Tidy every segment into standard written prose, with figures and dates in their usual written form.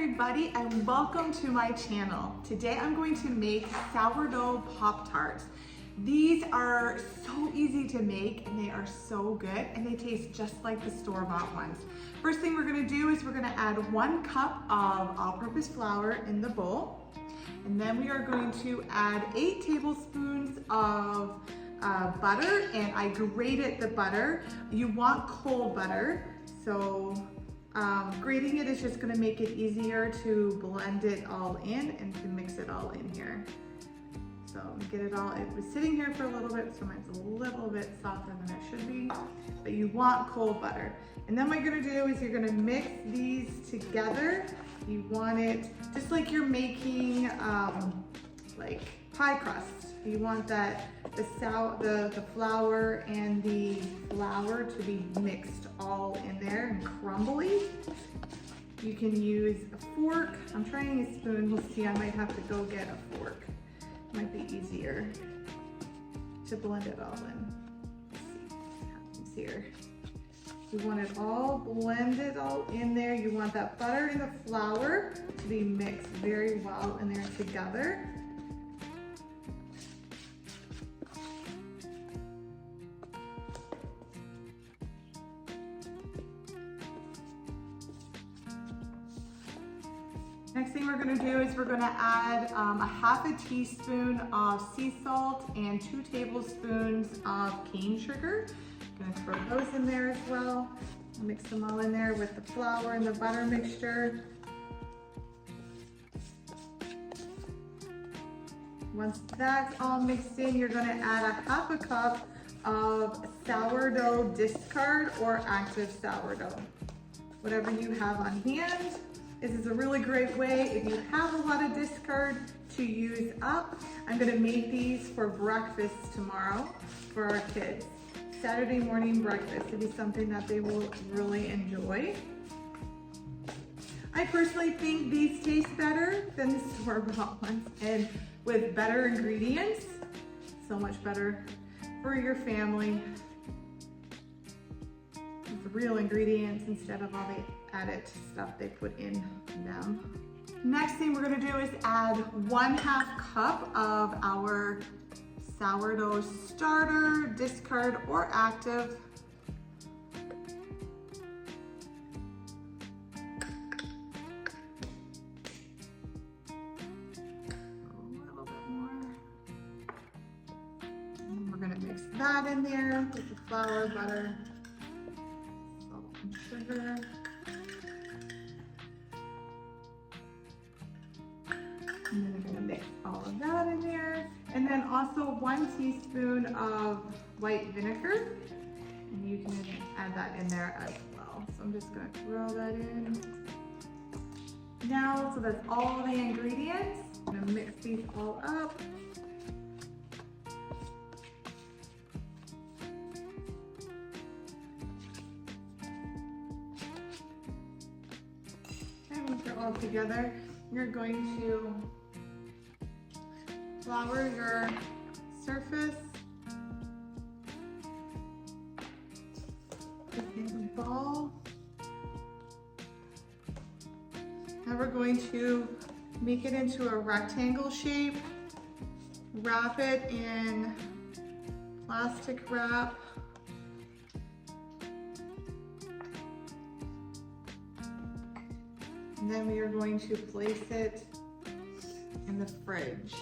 everybody and welcome to my channel. Today I'm going to make sourdough Pop-Tarts. These are so easy to make and they are so good and they taste just like the store-bought ones. First thing we're going to do is we're going to add 1 cup of all-purpose flour in the bowl. And then we are going to add 8 tablespoons of butter, and I grated the butter. You want cold butter, so grating it is just going to make it easier to blend it all in and to mix it all in here. So get it all, it was sitting here for a little bit, so mine's a little bit softer than it should be, but you want cold butter. And then what you're going to do is you're going to mix these together. You want it just like you're making like pie crust. You want that the flour and the flour to be mixed all in there and crumbly. You can use a fork. I'm trying a spoon. We'll see. I might have to go get a fork. Might be easier to blend it all in. Let's see what happens here. You want it all blended all in there. You want that butter and the flour to be mixed very well in there together. Next thing we're going to do is we're going to add a half a teaspoon of sea salt and 2 tablespoons of cane sugar. I'm going to throw those in there as well. Mix them all in there with the flour and the butter mixture. Once that's all mixed in, you're going to add a half a cup of sourdough discard or active sourdough. Whatever you have on hand. This is a really great way if you have a lot of discard to use up. I'm gonna make these for breakfast tomorrow for our kids. Saturday morning breakfast. It'll be something that they will really enjoy. I personally think these taste better than the store-bought ones and with better ingredients. So much better for your family. With real ingredients instead of all the added stuff they put in them. Next thing we're going to do is add 1/2 cup of our sourdough starter, discard or active. A little bit more. And we're going to mix that in there with the flour, butter, salt and sugar. And then we're going to mix all of that in there. And then also 1 teaspoon of white vinegar. And you can add that in there as well. So I'm just going to throw that in. Now, so that's all the ingredients. I'm going to mix these all up. And once they're all together, you're going to flour your surface in a ball. Now we're going to make it into a rectangle shape, wrap it in plastic wrap. And then we are going to place it in the fridge.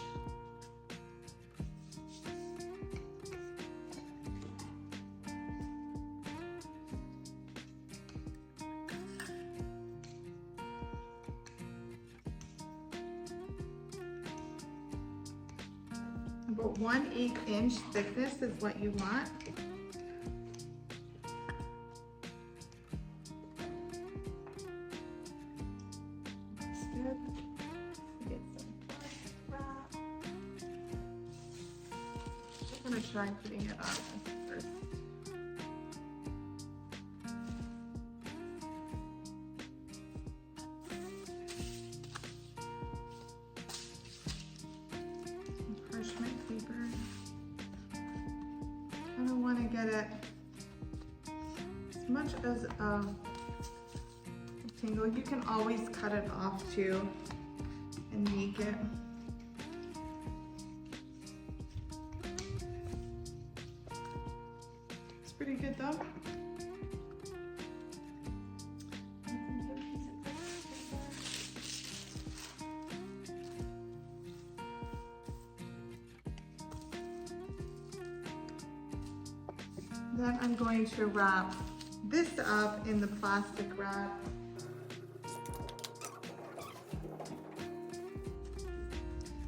About 1/8 inch thickness is what you want. Good. Get some plastic wrap. I'm gonna try putting it on first. Parchment paper. I don't want to get it as much as a rectangle. You can always cut it off too and make it. It's pretty good though. Then I'm going to wrap this up in the plastic wrap.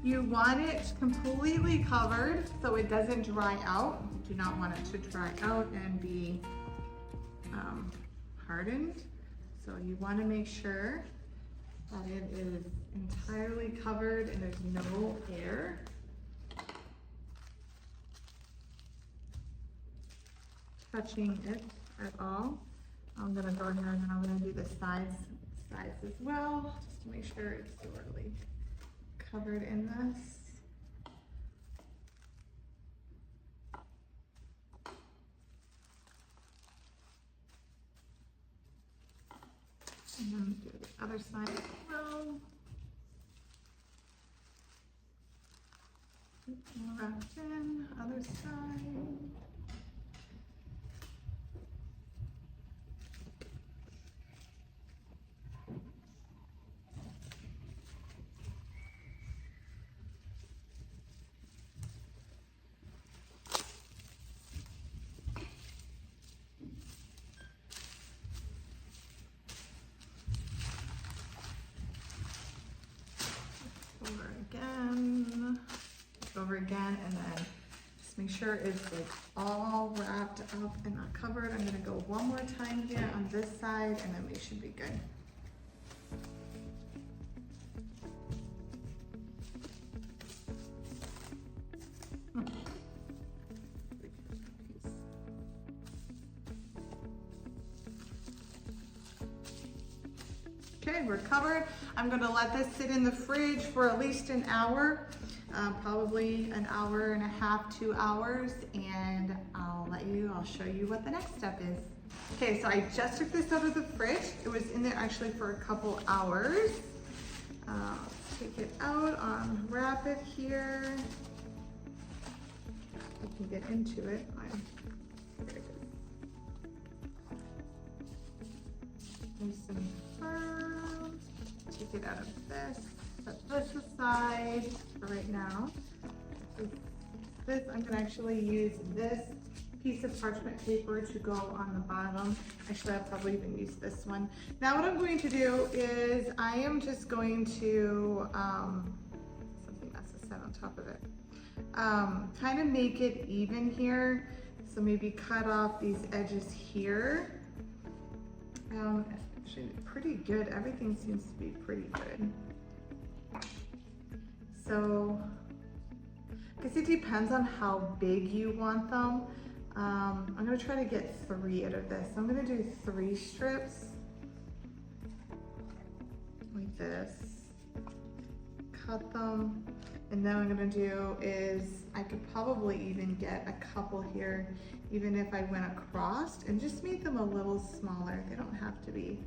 You want it completely covered so it doesn't dry out. You do not want it to dry out and be hardened. So you want to make sure that it is entirely covered and there's no air. Touching it at all. I'm gonna go ahead and I'm gonna do the sides as well, just to make sure it's thoroughly covered in this. And then do the other side as well. Wrapped in, other side. Over again, and then just make sure it's like all wrapped up and not covered. I'm gonna go one more time here on this side and then we should be good. Okay, we're covered. I'm gonna let this sit in the fridge for at least an hour. Probably an hour and a half, 2 hours, and I'll show you what the next step is. Okay, so I just took this out of the fridge. It was in there actually for a couple hours. Let's take it out, unwrap it here. I can get into it. There it is. Nice and firm. Take it out of this. Set this aside for right now. I'm gonna actually use this piece of parchment paper to go on the bottom. Actually, I'll probably even use this one. Now what I'm going to do is I am just going to, something else is set on top of it, kind of make it even here. So maybe cut off these edges here. Actually pretty good. Everything seems to be pretty good. So, I guess it depends on how big you want them. I'm gonna try to get 3 out of this. I'm gonna do 3 strips like this, cut them, and then what I'm gonna do is I could probably even get a couple here, even if I went across, and just make them a little smaller. They don't have to be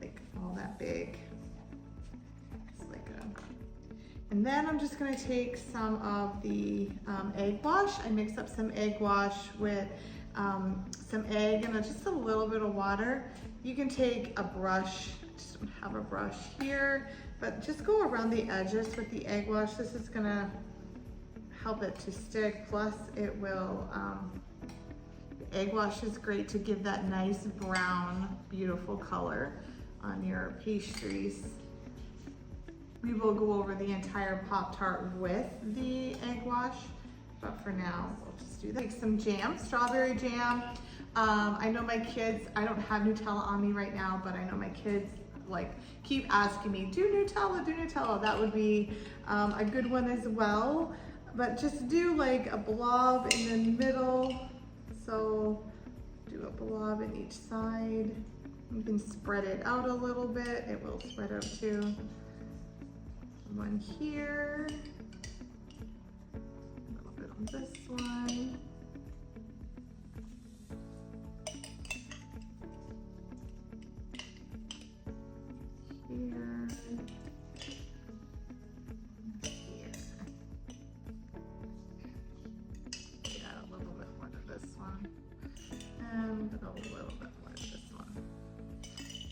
like all that big. And then I'm just gonna take some of the egg wash. I mixed up some egg wash with some egg and just a little bit of water. You can take a brush, I just don't have a brush here, but just go around the edges with the egg wash. This is gonna help it to stick, plus it will, the egg wash is great to give that nice brown, beautiful color on your pastries. We will go over the entire Pop-Tart with the egg wash, but for now, we'll just do that. Make some jam, strawberry jam. I know my kids, I don't have Nutella on me right now, but I know my kids like keep asking me, do Nutella, do Nutella. That would be a good one as well. But just do like a blob in the middle. So do a blob in each side. You can spread it out a little bit. It will spread out too. One here, a little bit on this one.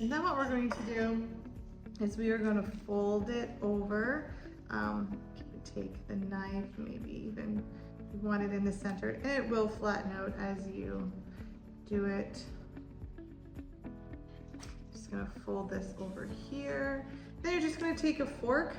And then what we're going to do is we are going to fold it over. Take the knife, maybe even you want it in the center, and it will flatten out as you do it. Just gonna fold this over here. Then you're just gonna take a fork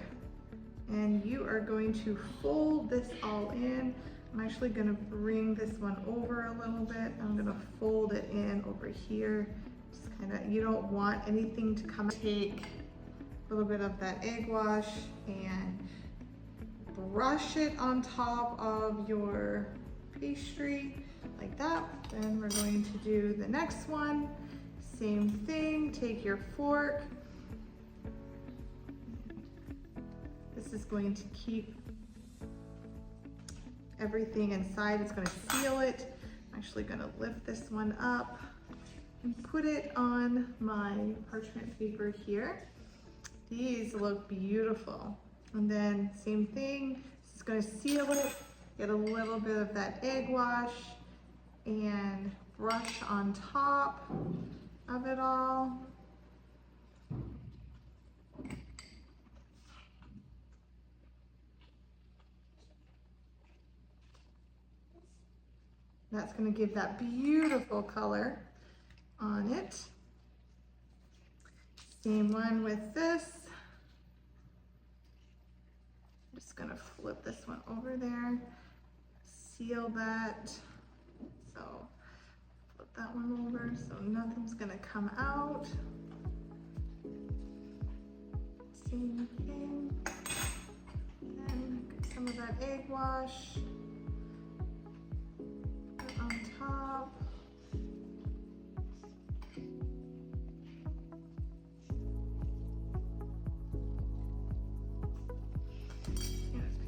and you are going to fold this all in. I'm actually gonna bring this one over a little bit. I'm gonna fold it in over here. Just kinda, you don't want anything to come. Take a little bit of that egg wash and brush it on top of your pastry like that. Then we're going to do the next one. Same thing, take your fork. This is going to keep everything inside. It's going to seal it. I'm actually going to lift this one up and put it on my parchment paper here. These look beautiful. And then same thing, this is going to seal it. Get a little bit of that egg wash and brush on top of it all. That's going to give that beautiful color on it. Same one with this. I'm just going to flip this one over there, seal that. So flip that one over so nothing's going to come out. Same thing. And then get some of that egg wash. On top.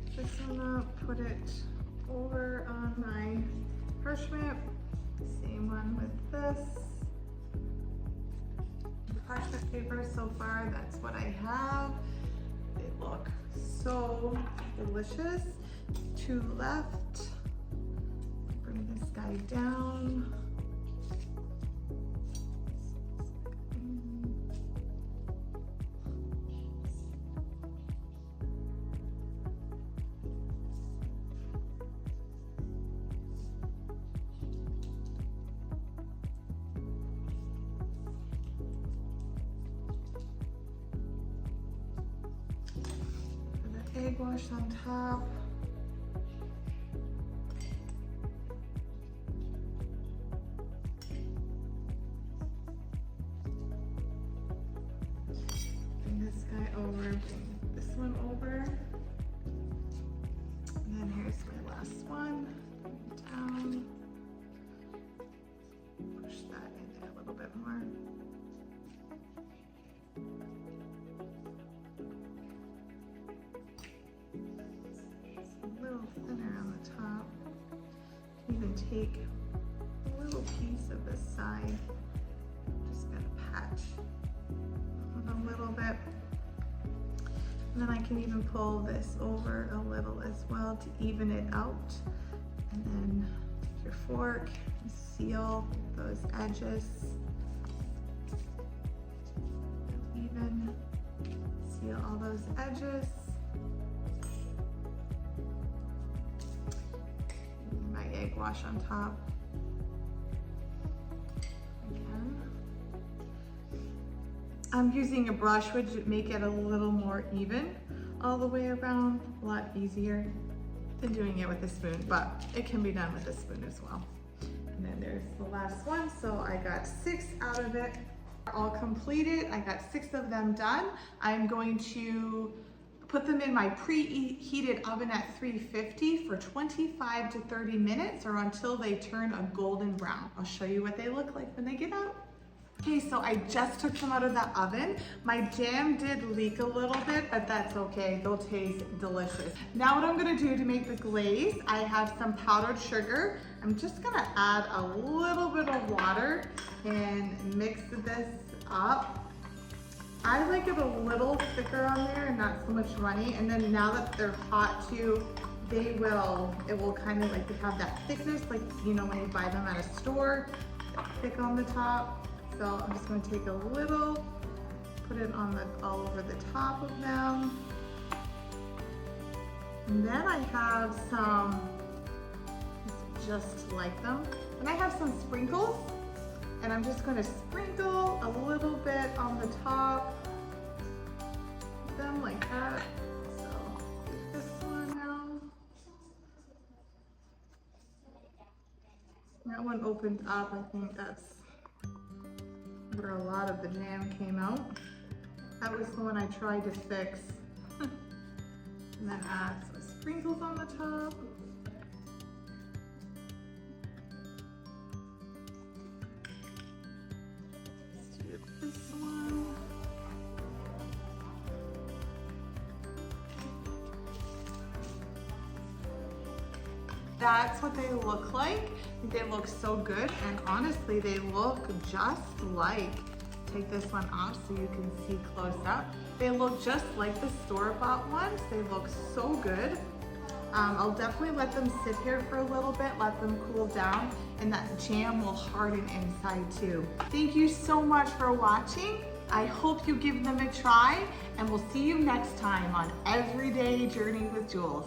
Pick this one up, put it over on my parchment. Same one with this. The parchment paper so far, that's what I have. They look so delicious. Two left. This guy down. Put the egg wash on top. Over, bring this one over, and then here's my last one. Down, push that in there a little bit more. It's a little thinner on the top. You can even take a little piece of the side. Just gonna patch a little bit. And then I can even pull this over a little as well to even it out. And then take your fork and seal those edges. Even seal all those edges. My egg wash on top. I'm using a brush, which would make it a little more even all the way around, a lot easier than doing it with a spoon, but it can be done with a spoon as well. And then there's the last one. So I got 6 out of it, all completed. I got 6 of them done. I'm going to put them in my preheated oven at 350 for 25 to 30 minutes or until they turn a golden brown. I'll show you what they look like when they get out. Okay, so I just took them out of the oven. My jam did leak a little bit, but that's okay. They'll taste delicious. Now what I'm gonna do to make the glaze, I have some powdered sugar. I'm just gonna add a little bit of water and mix this up. I like it a little thicker on there and not so much runny. And then now that they're hot too, it will kind of like have that thickness, like, you know, when you buy them at a store, thick on the top. So I'm just gonna take a little, put it on all over the top of them. And then I have some, just like them. And I have some sprinkles, and I'm just gonna sprinkle a little bit on the top of them like that. So get this one now. That one opened up. I think that's where a lot of the jam came out. That was the one I tried to fix. And then add some sprinkles on the top. Let's do this one. That's what they look like. They look so good, and honestly, they look just like, take this one off so you can see close up. They look just like the store-bought ones. They look so good. I'll definitely let them sit here for a little bit, let them cool down, and that jam will harden inside too. Thank you so much for watching. I hope you give them a try, and we'll see you next time on Everyday Journey with Jules.